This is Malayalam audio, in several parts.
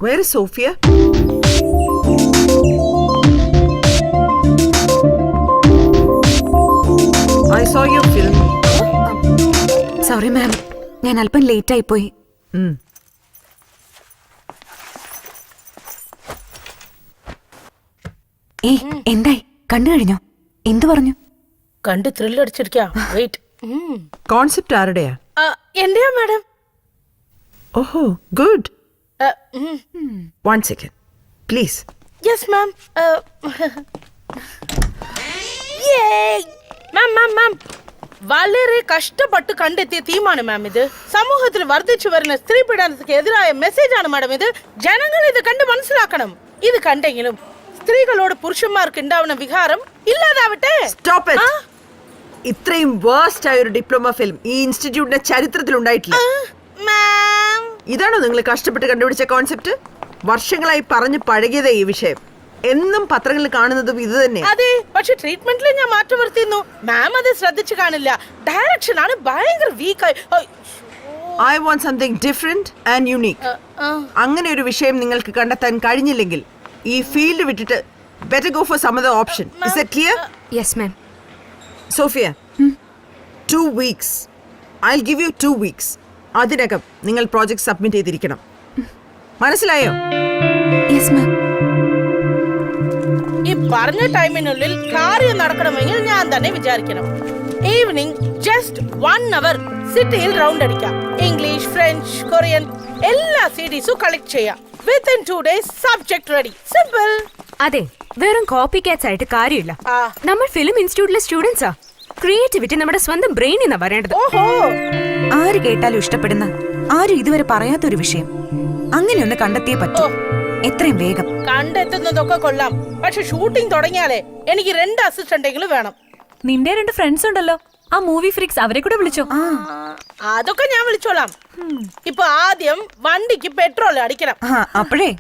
Where is Sophia? I saw your film. Sorry ma'am, ഞാൻ അല്പം ലേറ്റ് ആയി പോയി. എന്തായി, കണ്ടു കഴിഞ്ഞോ? എന്തു പറഞ്ഞു? കണ്ട് ത്രില്ലടിച്ചിരിക്കാ. വെയിറ്റ്, കോൺസെപ്റ്റ് ആരുടെയാ? എന്റെയാ മാഡം. ഓഹോ, good. 1 second, please. Yes ma'am. Ma'am വളരെ കഷ്ടപ്പെട്ട് കണ്ടെത്തിയ തീമാണ് മാം ഇത്. സമൂഹത്തിൽ വർദ്ധിച്ചു വരുന്ന സ്ത്രീ പീഡനത്തിന് എതിരായ മെസ്സേജ് ആണ് മാഡം ഇത്. ജനങ്ങൾ ഇത് കണ്ട് മനസ്സിലാക്കണം. ഇത് കണ്ടെങ്കിലും സ്ത്രീകളോട് പുരുഷന്മാർക്ക് ഉണ്ടാവുന്ന വികാരം ഇല്ലാതാവട്ടെ. Stop it. ഇത്രയും വേഴ്സ്റ്റ് ആയ ഒരു ഡിപ്ലോമ ഫിലിം ഈ ഇൻസ്റ്റിറ്റ്യൂട്ടിന്റെ ചരിത്രത്തിൽ ഉണ്ടായിട്ടില്ല. ഇതാണോ നിങ്ങൾ കഷ്ടപ്പെട്ട് കണ്ടുപിടിച്ച കോൺസെപ്റ്റ്? വർഷങ്ങളായി പറഞ്ഞു പഴകിയതേ ഈ വിഷയം. എന്നും പത്രങ്ങളിൽ കാണുന്നതും ഇത് തന്നെ. അതെ, പക്ഷെ ട്രീറ്റ്മെന്റിൽ ഞാൻ മാറ്റം വരുത്തിയിരുന്നു. മാം അത് ശ്രദ്ധിച്ചു കാണില്ല. ഡയറക്ഷൻ ആണ് ഭയങ്കര വീക്കായി. I want something different and unique. അങ്ങനെ ഒരു വിഷയം നിങ്ങൾക്ക് കണ്ടെത്താൻ കഴിഞ്ഞില്ലെങ്കിൽ ഈ ഫീൽഡ് വിട്ടിട്ട് better go for some other option. Is that clear? Yes ma'am. Sophia, 2 weeks. I'll give you 2 weeks. അതിനകം നിങ്ങൾ പ്രോജക്റ്റ് സബ്മിറ്റ് ചെയ്തിരിക്കണം. മനസ്സിലായോ? Yes ma'am. ഈ പറഞ്ഞ ടൈമിനുള്ളിൽ കാര്യം നടക്കണമെങ്കിൽ ഞാൻ തന്നെ വിചാരിക്കണം. ഈവനിങ് ജസ്റ്റ് 1 hour സിറ്റിയിൽ റൗണ്ട് അടിക്കാം. ഇംഗ്ലീഷ്, ഫ്രഞ്ച്, കൊറിയൻ എല്ലാ സീരീസും കളക്ട് ചെയ്യാം. Within 2 days subject ready. Simple. അതെ, വെറും കോപ്പി കാറ്റ്സ് ആയിട്ട് കാര്യമില്ല. നമ്മൾ ഫിലിം ഇൻസ്റ്റിറ്റ്യൂട്ടിലെ സ്റ്റുഡൻസാ. ക്രിയേറ്റിവിറ്റി നമ്മുടെ സ്വന്തം ബ്രെയിനിൽ നിന്നാ വരേണ്ടത്. ഓഹോ, ആര് കേട്ടാലും ഇഷ്ടപ്പെടുന്ന, ആരും ഇതുവരെ പറയാത്തൊരു വിഷയം അങ്ങനെയൊന്ന് കണ്ടെത്തിയേ പറ്റൂ. എത്രയും വേഗം. കണ്ടെത്തുന്നതൊക്കെ കൊള്ളാം, പക്ഷെ ഷൂട്ടിംഗ് തുടങ്ങിയാലേ എനിക്ക് 2 അസിസ്റ്റന്റെങ്കിലും വേണം. നിന്റെ 2 ഫ്രണ്ട്സ് ഉണ്ടല്ലോ, ആ മൂവി ഫ്രീക്സ്, അവരെ കൂടെ വിളിച്ചോ. അതൊക്കെ ഞാൻ വിളിച്ചോളാം. ഇപ്പൊ ആദ്യം വണ്ടിക്ക് പെട്രോൾ അടിക്കണം. അപ്പോഴേ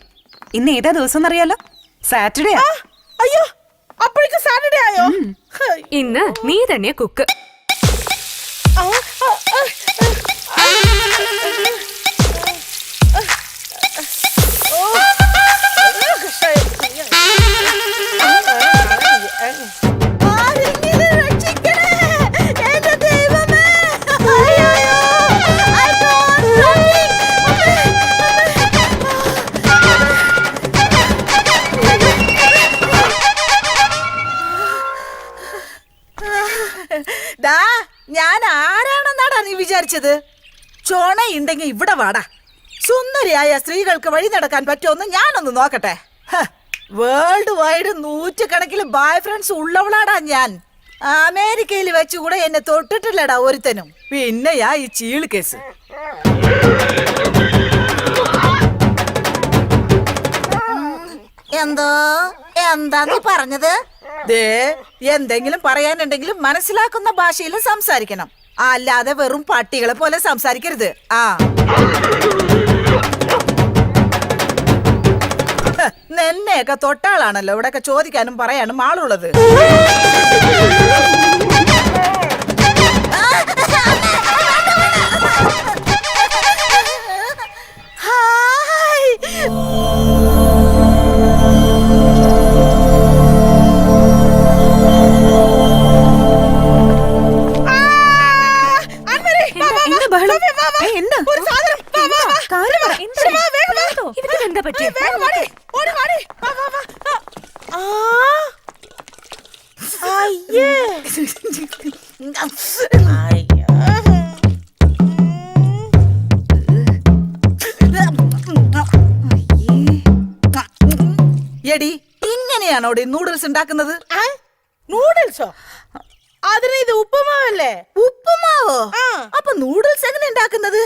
ഇന്ന് ഏതാ ദിവസം എന്നറിയാലോ? സാറ്റർഡേ. അയ്യോ, അപ്പോഴേക്ക് സാറ്റർഡേ ആയോ? ഇന്ന് നീ തന്നെ കുക്ക്. ഞാൻ ആരാണെന്നാടാ നീ വിചാരിച്ചത്? ചൊണയുണ്ടെങ്കിൽ ഇവിടെ വാടാ. സുന്ദരിയായ സ്ത്രീകൾക്ക് വഴി നടക്കാൻ പറ്റുമെന്ന് ഞാനൊന്ന് നോക്കട്ടെ. വേൾഡ് വൈഡ് 100 കണക്കിൽ ബോയ് ഫ്രണ്ട്സ് ഉള്ളവളാടാ ഞാൻ. അമേരിക്കയിൽ വെച്ചുകൂടെ എന്നെ തൊട്ടിട്ടില്ലടാ ഒരുത്തനും. പിന്നെയാ ഈ ചീള് കേസ്. എന്താ നീ പറഞ്ഞത്? എന്തെങ്കിലും പറയാനുണ്ടെങ്കിലും മനസ്സിലാക്കുന്ന ഭാഷയിൽ സംസാരിക്കണം, അല്ലാതെ വെറും പട്ടികളെ പോലെ സംസാരിക്കരുത്. നിന്നെയൊക്കെ തൊട്ടാളാണല്ലോ ഇവിടെയൊക്കെ ചോദിക്കാനും പറയാനും ആളുള്ളത്. എന്താ പറ്റിയ? എടി, ഇങ്ങനെയാണോ നൂഡിൽസ് ഉണ്ടാക്കുന്നത്? നൂഡിൽസോ? അതിന് ഇത് ഉപ്പുമാവല്ലേ? ഉപ്പുമാവോ? അപ്പൊ നൂഡിൽസ് എങ്ങനെ ഉണ്ടാക്കുന്നത്?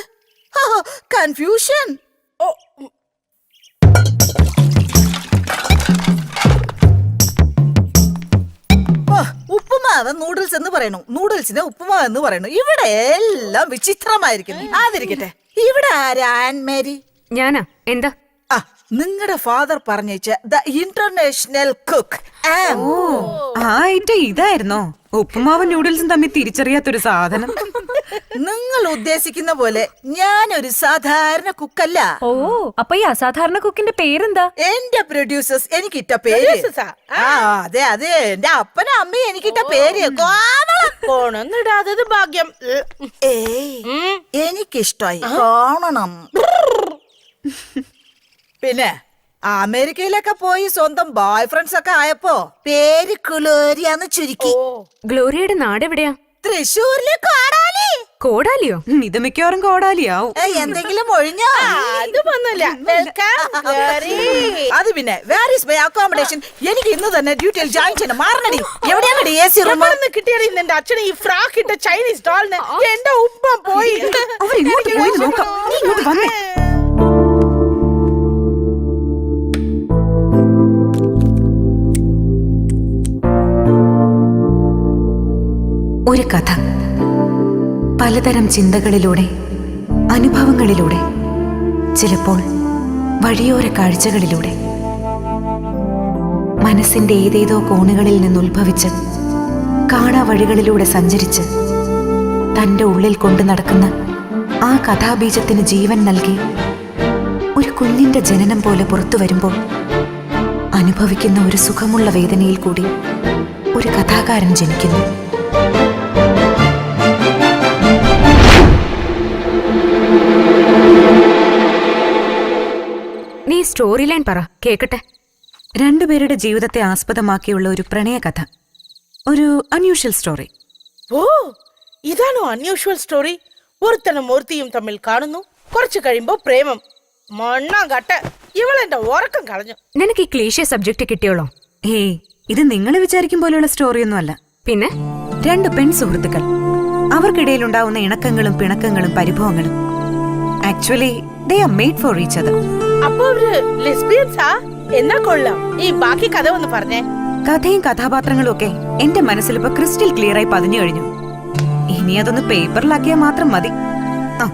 കൺഫ്യൂഷൻ. ഉപ്പുമാവ് നൂഡിൽസ് എന്ന് പറയണു, നൂഡിൽസിനെ ഉപ്പുമാവ് എന്ന് പറയണു. ഇവിടെ എല്ലാം വിചിത്രമായിരിക്കുന്നു. അതിരിക്കട്ടെ, ഇവിടെ ആരാ ആൻമേരി? ഞാനാ. എന്താ? നിങ്ങളുടെ ഫാദർ പറഞ്ഞേച്ച ദ ഇന്റർനാഷണൽ കുക്ക്. ഇതായിരുന്നോ ഉപ്പുമാവും നൂഡിൽസും തമ്മിൽ തിരിച്ചറിയാത്തൊരു സാധനം? നിങ്ങൾ ഉദ്ദേശിക്കുന്ന പോലെ ഞാനൊരു സാധാരണ കുക്കല്ല. ഓ അപ്പൊ ഈ അസാധാരണ കുക്കിന്റെ പേരെന്താ? എന്റെ പ്രൊഡ്യൂസേഴ്സ് എനിക്കിട്ട പേര്. Producers ആ? അതെ അതെ, എന്റെ അപ്പനും അമ്മയും എനിക്കിട്ട പേര് കോമളം. കോണൊന്നിടാതത് ഭാഗ്യം. ഏയ് എനിക്കിഷ്ടായി കാണണം. പിന്നെ അമേരിക്കയിലൊക്കെ പോയി സ്വന്തം ബോയ് ഫ്രണ്ട്സ് ഒക്കെ ആയപ്പോ പേര് ഗ്ലോറിയാന്ന് ചുരുക്കി. ഗ്ലോറിയയുടെ നാട് എവിടെയാ? തൃശ്ശൂരിലെ കോടാലി. കോടാലിയോ? ഇത് മിക്കവാറും കോടാലിയാവും. എന്തെങ്കിലും ഒഴിഞ്ഞോ? അത് വന്നില്ല. Welcome, Glory. അത് പിന്നെ വേർ ഈസ് മൈ അക്കോമഡേഷൻ? എനിക്ക് ഇന്ന് തന്നെ ഡ്യൂട്ടിയിൽ ജോയിൻ ചെയ്യണം. മാറണടി. എവിടെയാണ് AC റൂം? എവിടുന്ന് കിട്ടിയത് നിന്റെ അച്ഛന് ഈ ഫ്രാക്ക് ഇട്ട ചൈനീസ് ഡോളിന്? എന്റെ ഉപ്പ പോയി. അവർ ഇങ്ങോട്ട് പോയി നോക്കാം. നീ ഇങ്ങോട്ട് വന്നേ. ഒരു കഥ പലതരം ചിന്തകളിലൂടെ, അനുഭവങ്ങളിലൂടെ, ചിലപ്പോൾ വഴിയോര കാഴ്ചകളിലൂടെ, മനസ്സിന്റെ ഏതേതോ കോണുകളിൽ നിന്നുത്ഭവിച്ച് കാണാ വഴികളിലൂടെ സഞ്ചരിച്ച് തന്റെ ഉള്ളിൽ കൊണ്ടു നടക്കുന്ന ആ കഥാബീജത്തിന് ജീവൻ നൽകി ഒരു കുഞ്ഞിന്റെ ജനനം പോലെ പുറത്തു വരുമ്പോൾ അനുഭവിക്കുന്ന ഒരു സുഖമുള്ള വേദനയിൽ കൂടി ഒരു കഥാകാരൻ ജനിക്കുന്നു. നീ സ്റ്റോറി ലൈൻ പറ കേക്കട്ടെ. രണ്ടുപേരുടെ ജീവിതത്തെ ആസ്പദമാക്കിയുള്ള ഒരു പ്രണയകഥ, ഒരു അൺയൂഷ്വൽ സ്റ്റോറി. ഓ ഇതാണോ അൺയൂഷ്വൽ സ്റ്റോറി? ഒരുത്തനും മൂർത്തിയും തമ്മിൽ കാണുന്നു, കുറച്ചു കഴിയുമ്പോ പ്രേമം. മണ്ണാങ്കട്ട ഇവളെന്റെ ഉറക്കം കളഞ്ഞു. നിനക്ക് ഈ ക്ലീശ സബ്ജക്റ്റ് കിട്ടിയോളോ? ഏയ്, ഇത് നിങ്ങൾ വിചാരിക്കും പോലെയുള്ള സ്റ്റോറിയൊന്നുമല്ല. പിന്നെ രണ്ട് പെൺ സുഹൃത്തുക്കൾ, അവർക്കിടയിലുണ്ടാവുന്ന ഇണക്കങ്ങളും പിണക്കങ്ങളും പരിഭവങ്ങളും. Actually they are made for each other. അപ്പൊ അവര് ലെസ്ബിയൻസാ? എന്നാ കൊള്ളാം. ഈ ബാക്കി കഥ ഒന്ന് പറഞ്ഞേ. കഥയും കഥാപാത്രങ്ങളും ഒക്കെ എന്റെ മനസ്സിലിപ്പോ ക്രിസ്റ്റൽ ക്ലിയർ ആയി പതിഞ്ഞു കഴിഞ്ഞു. ഇനി അതൊന്ന് പേപ്പറിലാക്കിയാൽ മാത്രം മതി. ആ,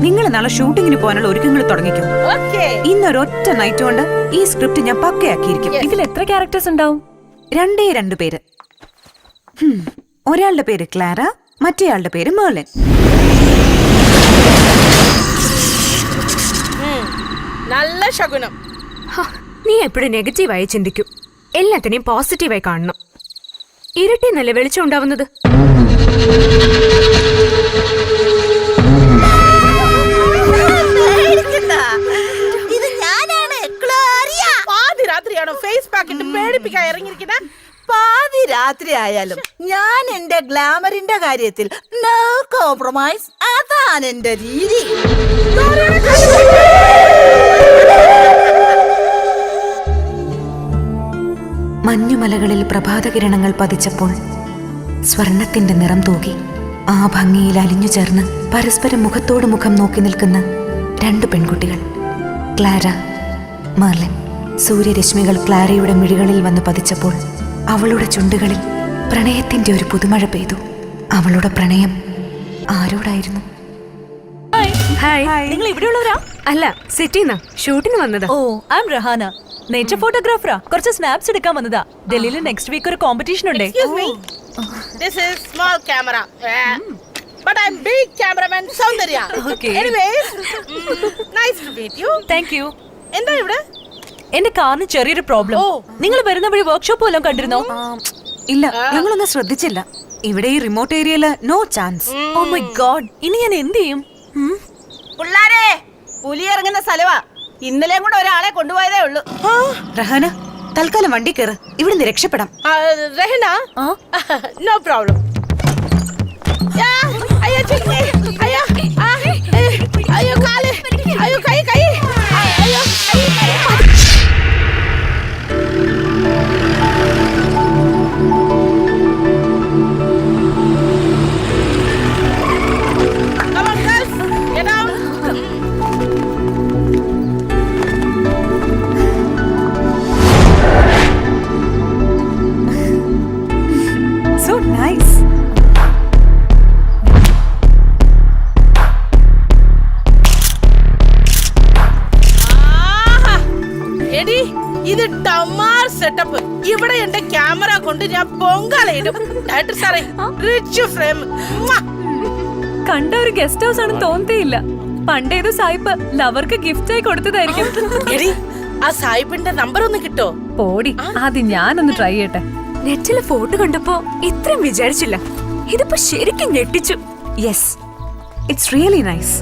നിങ്ങൾ നാളെ ഷൂട്ടിങ്ങിന് പോകാനുള്ള ഒരുക്കങ്ങൾ തുടങ്ങിക്കും. ഓക്കേ. ഇന്നൊരൊറ്റ നൈറ്റ് കൊണ്ട് ഈ സ്ക്രിപ്റ്റ് ഞാൻ പക്കയാക്കിയിരിക്കും. ഇതിൽ എത്ര ക്യാരക്ടേഴ്സ് ഉണ്ടാവും? രണ്ടേ പേര്. ഒരാളുടെ പേര് ക്ലാര, മറ്റേയാളുടെ പേര് മേർലിൻ. നല്ല ശകുനം. നീ എപ്പോഴും നെഗറ്റീവായി ചിന്തിക്കും, എല്ലാത്തിനെയും പോസിറ്റീവായി കാണണം. ഇരട്ടി നല്ല വെളിച്ചം ഉണ്ടാവുന്നത്. ഇത് ഞാനാണ് ഗ്ലോറിയ. പാതിരാത്രിയാണോ ഫേസ് പാക്കിട്ട് പേടിപ്പിക്കാൻ ഇറങ്ങിയിരിക്കുന്നത്? പാതി രാത്രി ആയാലും ഞാൻ എന്റെ ഗ്ലാമറിന്റെ കാര്യത്തിൽ നോ കോംപ്രമൈസ്. അതാണ് എന്റെ രീതി. മഞ്ഞുമലകളിൽ പ്രഭാതകിരണങ്ങൾ പതിച്ചപ്പോൾ സ്വർണത്തിന്റെ നിറം തൂകി ആ ഭംഗിയിൽ അലിഞ്ഞു ചേർന്ന് പരസ്പരം മുഖത്തോട് മുഖം നോക്കി നിൽക്കുന്ന രണ്ടു പെൺകുട്ടികൾ, ക്ലാര, മേർലിൻ. സൂര്യരശ്മികൾ ക്ലാരയുടെ മിഴികളിൽ വന്ന് പതിച്ചപ്പോൾ അവളുടെ ചുണ്ടുകളിൽ പ്രണയത്തിന്റെ ഒരു പുതുമഴ പെയ്തു. അവളുടെ പ്രണയം ആരോടായിരുന്നു? ഹായ്. നിങ്ങൾ ഇവിടെയുള്ളവരാ? അല്ല, സിറ്റിന്നാ ഷൂട്ടിന് വന്നത്. ഓ ഐ എം റഹാന, നേച്ചർ ഫോട്ടോഗ്രാഫറാ. കുറച്ച് സ്നാപ്സ് എടുക്കാൻ വന്നതാ. ഡൽഹിയിൽ നെക്സ്റ്റ് വീക്ക് ഒരു കോമ്പറ്റീഷൻ ഉണ്ട്. Excuse me. This is small camera. But I'm big cameraman Soundarya. Okay. Anyways, nice to meet you. Thank you. എന്താ ഇവിടെ? എന്റെ കാറിന് ചെറിയൊരു പ്രോബ്ലം. ഓ. നിങ്ങൾ വരുന്ന വഴി വർക്ക്ഷോപ്പ് വല്ലതും കണ്ടിരുന്നോ? ഇല്ല, ഞങ്ങളൊന്നും ശ്രദ്ധിച്ചില്ല. ഇവിടെ ഈ റിമോട്ട് ഏരിയയില് no chance. Oh my god, ഇനി ഞാൻ എന്ത് ചെയ്യും? പിള്ളാരെ, പുലി ഇറങ്ങുന്ന സ്ഥലവാ. ഇന്നലെയും കൂടെ ഒരാളെ കൊണ്ടുപോയതേ ഉള്ളൂ. റഹാന, തൽക്കാലം വണ്ടി കയറ്, ഇവിടുന്ന് രക്ഷപ്പെടാം. Rehna? ആ? No problem. അയ്യോ ചിങ്ങി, അയ്യോ, അയ്യോ കാല്, അയ്യോ കൈ, അയ്യോ. Come on, girls, get down. So nice. ആഹാ. എടി, ഇത് ടമാർ സെറ്റപ്പ്. ഇവിടെ എന്റെ ക്യാമറ കൊണ്ട് ഞാൻ പൊങ്കാലയിടും. ഡയറക്ടർ സാറേ, റിച്ച് ഫ്രെയിം. കണ്ട ഒരു ഗസ്റ്റ് ഹൗസ് ആണെന്ന് തോന്നത്തേയില്ല. പണ്ടേത് സായിപ്പ് ലവർക്ക് ഗിഫ്റ്റ് ആയി കൊടുത്തതായിരിക്കും. എടി ആ സായിപ്പിന്റെ നമ്പർ ഒന്ന് കിട്ടോ? പോടി, ആദ്യം ഞാനൊന്ന് ട്രൈ ചെയ്യട്ടെ. നെറ്റിലെ ഫോട്ടോ കണ്ടപ്പോ ഇത്രയും വിചാരിച്ചില്ല. ഇതിപ്പോ ശരിക്കും ഞെട്ടിച്ചു. Yes, it's really nice.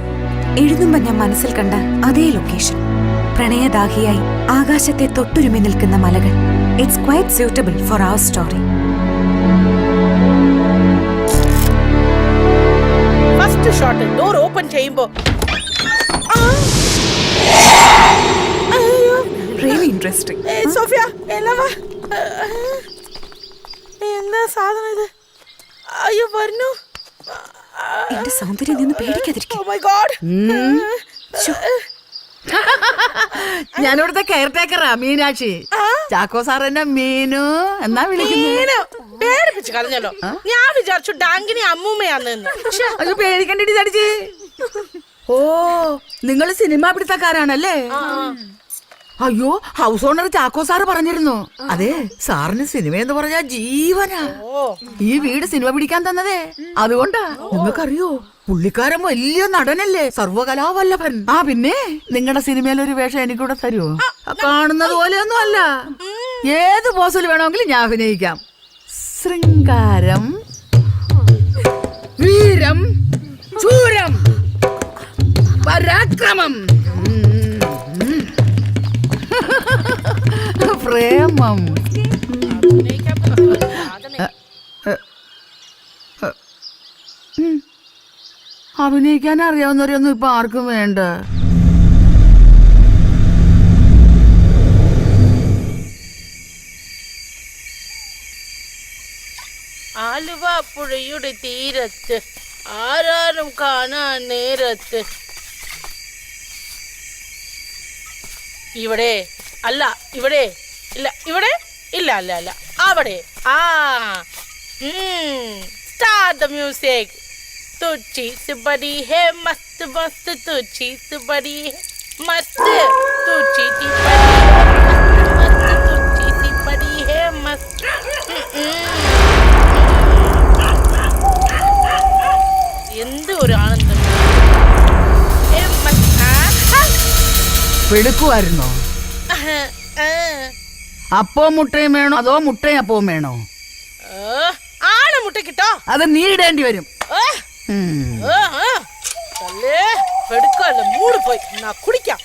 എഴുതുമ്പോ ഞാൻ മനസ്സിൽ കണ്ട അതേ ലൊക്കേഷൻ. പ്രണയദാഹിയായി ആകാശത്തെ തൊട്ടുരുമി നിൽക്കുന്ന മലകൾ. It's quite suitable for our story. First shot door open ചെയ്യുമ്പോ റിയലി ഇൻട്രസ്റ്റിംഗ്. സോഫിയ എന്നവാ എന്താ സാധനം ഇത്? അയ്യോ വരുന്നു. എന്റെ സൗന്ദര്യം നിന്ന് പേടിക്കാതിരിക്കും. Oh my God. ഞാനിവിടുത്തെ കെയർ ടേക്കറാ മീനാക്ഷി. ചാക്കോ സാർ എന്നെ മീനു എന്നാ വിളിക്കുന്നത്. മീനു പേടിപ്പിച്ച് കളഞ്ഞല്ലോ. ഞാൻ വിചാരിച്ചു ഡാങ്കിനി അമ്മൂമ്മയാന്ന്. അത് പേടിക്കണ്ടി ചടിച്ച്. ഓ, നിങ്ങള് സിനിമ പിടുത്തക്കാരാണല്ലേ? അയ്യോ, ഹൗസ് ഓണർ ചാക്കോ സാറ് പറഞ്ഞിരുന്നു. അതെ, സാറിന് സിനിമ എന്ന് പറഞ്ഞാ ജീവനാ. ഈ വീട് സിനിമ പിടിക്കാൻ തന്നതേ അതുകൊണ്ടാ. നിങ്ങൾക്കറിയോ, പുള്ളിക്കാരൻ വലിയ നടനല്ലേ, സർവകലാവല്ലഭൻ. ആ പിന്നെ നിങ്ങളുടെ സിനിമയിൽ ഒരു വേഷം എനിക്കൂടെ തരുമോ? കാണുന്നത് പോലെയൊന്നും അല്ല, ഏത് പോസിൽ വേണമെങ്കിലും ഞാൻ അഭിനയിക്കാം. ശൃംഗാരം, വീരം, ചൂരം, പരാക്രമം, പ്രേമം. അഭിനയിക്കാൻ അറിയാവുന്നവരൊന്നും ഇപ്പൊ ആർക്കും വേണ്ട. ആലുവ പുഴയുടെ തീരത്ത് ആരാരും കാണാൻ നേരത്ത്. ഇവിടെ അല്ല, ഇവിടെ ഇല്ല, ഇവിടെ ഇല്ല, അല്ല അല്ല അവിടെ. ആ സ്റ്റാർട്ട് ദ മ്യൂസിക്. तुझी से बड़ी है मस्त मस्त, तुझी से बड़ी है मस्त, तुझी सी मस्त, तुझी सी बड़ी है मस्त. എന്ത് ഒരു ആനന്ദം. പെടുക്കുമായിരുന്നോ? അപ്പവും മുട്ടയും വേണോ അതോ മുട്ടയും അപ്പവും വേണോ? ആണ് മുട്ട കിട്ടോ? അത് നീ ഇടേണ്ടി വരും. പെടുക്കല്ല, മൂട് പോയി. കുടിക്കാം.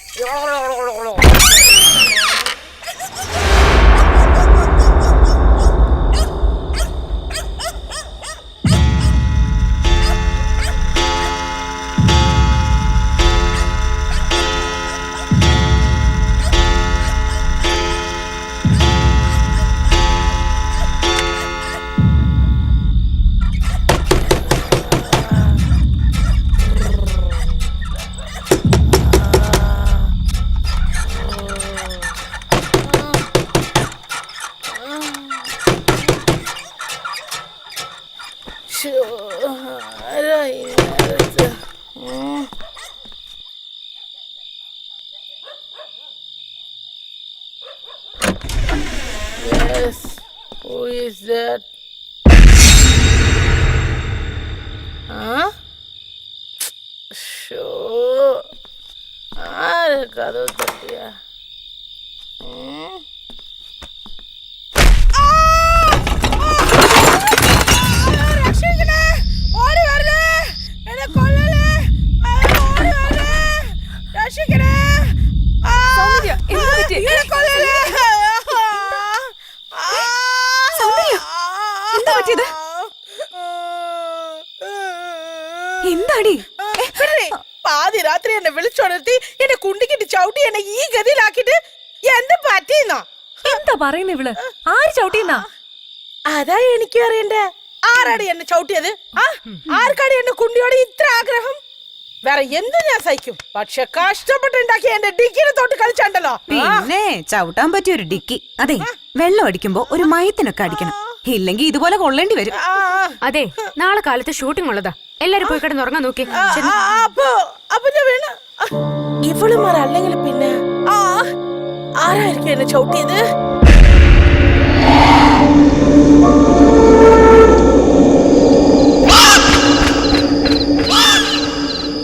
Yes, who is that? Huh? Sure. ആര് കഥവ് തട്ടിയ? എന്താടി? പാതി രാത്രി എന്നെ വിളിച്ചുണർത്തി എന്നെ കുണ്ടിക്കിട്ട് ചവിട്ടി എന്നെ ഈ ഗതിയിലാക്കിട്ട് എന്ത് പറ്റിയെന്നോ? എന്താ പറയുന്ന ഇവള്? ആര് ചവിട്ടിയെന്നാ? അതാ എനിക്ക് അറിയണ്ടേ. ആരാടി എന്നെ ചവിട്ടിയത്? ആർക്കാടി എന്നെ കുണ്ടിയോട് ഇത്ര ആഗ്രഹം? വേറെ എന്ത് ഞാൻ സഹിക്കും, പക്ഷെ കഷ്ടപ്പെട്ടുണ്ടാക്കി എന്റെ ഡിക്കിനെ തൊട്ട് കളിച്ചാണ്ടല്ലോ. പിന്നെ ചവിട്ടാൻ പറ്റിയ ഒരു ഡിക്കി. അതെ, വെള്ളം അടിക്കുമ്പോ ഒരു മയത്തിനൊക്കെ അടിക്കണം, ഇല്ലെങ്കി ഇതുപോലെ കൊള്ളേണ്ടി വരും. അതെ, നാളെ കാലത്ത് ഷൂട്ടിംഗ് ഉള്ളതാ. എല്ലാരും പോയി കിടന്നുറങ്ങാൻ നോക്കി. അപ്പൊ ഞാൻ വേണ ഇവളുമാരല്ലെങ്കിൽ പിന്നെ ആരായിരിക്കും എന്നെ ചവിട്ടിയത്?